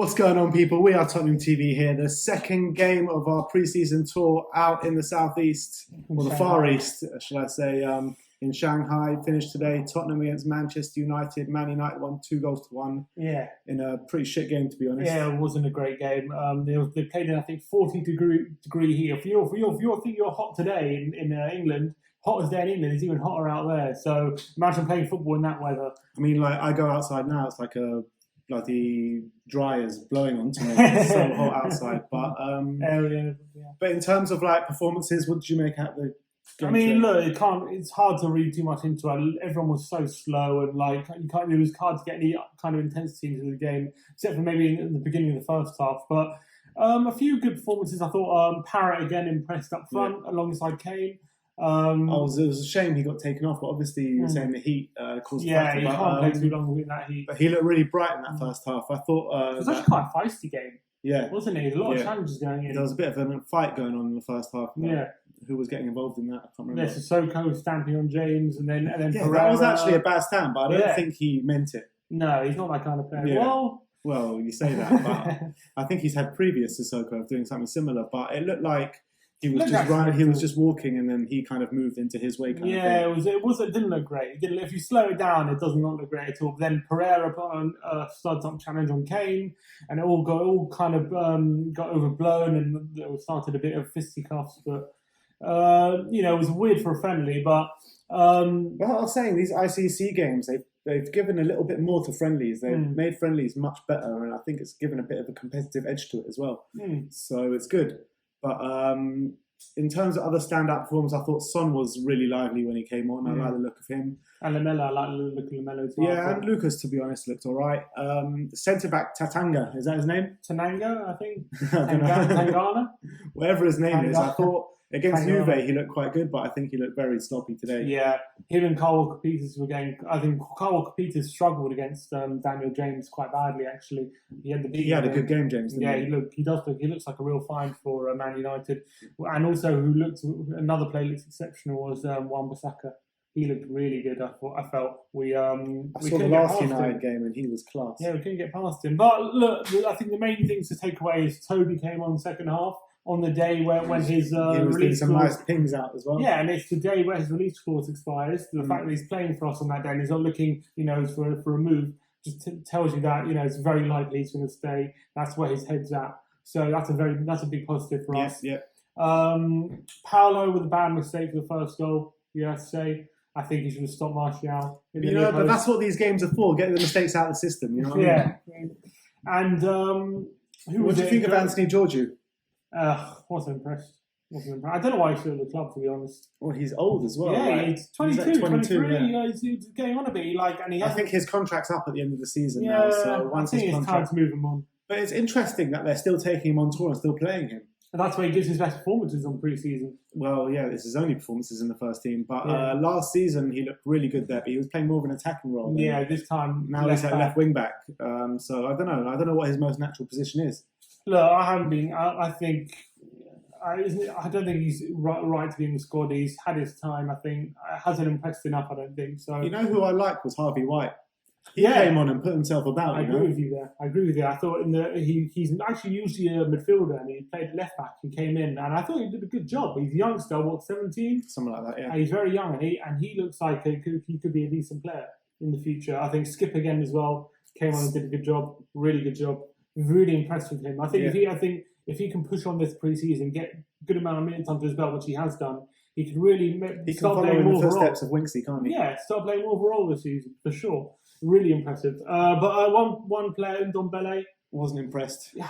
What's going on, people? We are Tottenham TV here. The second game of our pre-season tour out in the southeast, or the far east, shall I say, in Shanghai. Finished today. Tottenham against Manchester United. Man United won 2-1. Yeah. In a pretty shit game, to be honest. Yeah, it wasn't a great game. They played in, I think, 40-degree heat. If you think you're hot today in England, hot as there in England, it's even hotter out there. So imagine playing football in that weather. I mean, like, I go outside now, it's like a bloody dryers blowing onto me. It's so hot outside. But but in terms of like performances, what did you make out of the game? I mean, look, it's hard to read too much into it. Everyone was so slow, and like it was hard to get any kind of intensity into the game, except for maybe in the beginning of the first half. But a few good performances. I thought Parrott again impressed up front alongside Kane. It was a shame he got taken off, but obviously you were saying the heat caused pressure. Yeah, you can't play too long in that heat. But he looked really bright in that first half. I thought it was actually quite a feisty game. Yeah, wasn't it? A lot of challenges going in. There was a bit of a fight going on in the first half. Yeah, who was getting involved in that? I can't remember. Sissoko stamping on James, and then Pereira. That was actually a bad stand, but I don't think he meant it. No, he's not that kind of player. Yeah. Well, you say that, but I think he's had previous Sissoko of doing something similar. But it looked like he was just running. He was just walking, and then he kind of moved into his way. It didn't look great. If you slow it down, it does not look great at all. But then Pereira put on a stud-up challenge on Kane, and it all got overblown, and it started a bit of fisticuffs. But it was weird for a friendly. But I was saying these ICC games, they've given a little bit more to friendlies. They've made friendlies much better, and I think it's given a bit of a competitive edge to it as well. So it's good. But in terms of other stand-up performers, I thought Son was really lively when he came on. I like the look of him. And Lamella, I like the look of Lamella as well. Yeah, and Lucas, to be honest, looked all right. Centre-back Tatanga, is that his name? Tananga, I think. Tangana? Whatever his name is. I thought against Juve he looked quite good, but I think he looked very sloppy today. Yeah, him and Kyle Walker-Peters were getting... I think Kyle Walker-Peters struggled against Daniel James quite badly, actually. He had a good game, James. He looks like a real find for Man United. And also, another player looks exceptional was Wan-Bissaka. He looked really good. I felt I saw the last United game and he was class. Yeah, we couldn't get past him. But look, I think the main things to take away is Toby came on second half on the day when his he was doing some nice pings out as well. Yeah, and it's the day where his release clause expires. The fact that he's playing for us on that day and he's not looking, for a move just tells you that it's very likely he's going to stay. That's where his head's at. So that's a big positive for us. Yeah. Paolo with a bad mistake for the first goal. You have to say. I think he should have stopped Martial. But that's what these games are for, getting the mistakes out of the system. You know what I mean? And what do you think of Anthony Georgiou? Wasn't impressed. I don't know why he's still at the club, to be honest. Well, he's old as well. Yeah, right? he's 22, 23. Yeah. He's getting on a bit. I think his contract's up at the end of the season now. So once I think it's time to move him on. But it's interesting that they're still taking him on tour and still playing him. And that's where he gives his best performances on pre-season. Well, yeah, this is only performances in the first team. But last season, he looked really good there. But he was playing more of an attacking role. This time... Now he's at left wing back. So I don't know. I don't know what his most natural position is. Look, I haven't been... I think... I don't think he's right to be in the squad. He's had his time, I think. Hasn't impressed enough, I don't think. So. You know who I liked was Harvey White. He came on and put himself about. I agree with you there. I thought he's actually usually a midfielder and he played left back. He came in and I thought he did a good job. He's a youngster, 17? Something like that, yeah. And he's very young and he looks like he could be a decent player in the future. I think Skip again as well came on and did a good job, really good job. Really impressed with him. I think if he can push on this pre-season, get a good amount of minutes under his belt, which he has done, he could really start playing in the footsteps of Winksy, can't he? Yeah, start playing more overall this season, for sure. Really impressive. But one player, Ndombele, wasn't impressed. He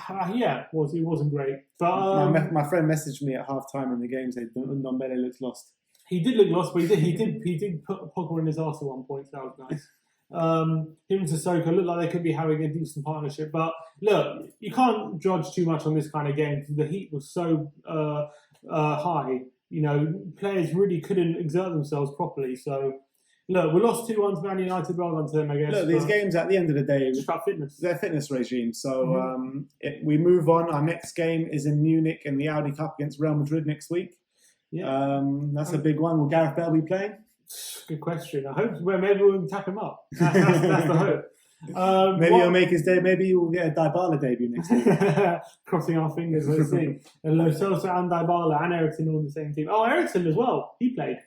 wasn't great. But my friend messaged me at half time in the game saying Ndombele looks lost. He did look lost, but he did put Pogba in his arse at one point, so that was nice. Him and Sissoko look like they could be having a decent partnership, but look, you can't judge too much on this kind of game because the heat was so high. Players really couldn't exert themselves properly. So, look, we lost 2-1 to Man United. Well done to them, I guess. Look, these games at the end of the day, it's about fitness. They're fitness regime. So we move on. Our next game is in Munich in the Audi Cup against Real Madrid next week. Yeah, that's a big one. Will Gareth Bale be playing? Good question. I hope maybe we'll tap him up. That's the hope. Maybe he'll make his day. Maybe he will get a Dybala debut next week. Crossing our fingers, let's see. And Lo Celso and Dybala and Eriksen all in the same team. Oh, Eriksen as well. He played.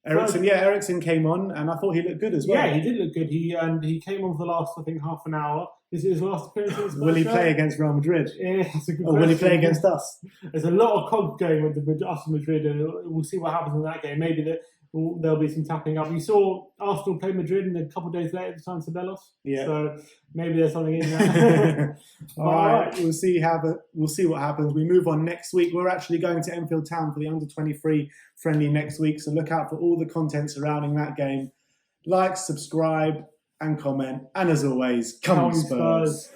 Eriksen came on, and I thought he looked good as well. Yeah, he did look good. He came on for the last, I think, half an hour. Is it his last appearance? Will he play against Real Madrid? Yeah, that's a good or question. will he play against us? There's a lot of cogs going with us and Madrid, and we'll see what happens in that game. Maybe there'll be some tapping up. You saw Arsenal play Madrid, and a couple of days later, the time to Belos. Yeah. So maybe there's something in there. All right, we'll see what happens. We move on next week. We're actually going to Enfield Town for the under-23 friendly next week, so look out for all the content surrounding that game. Like, subscribe, and comment. And as always, come Spurs.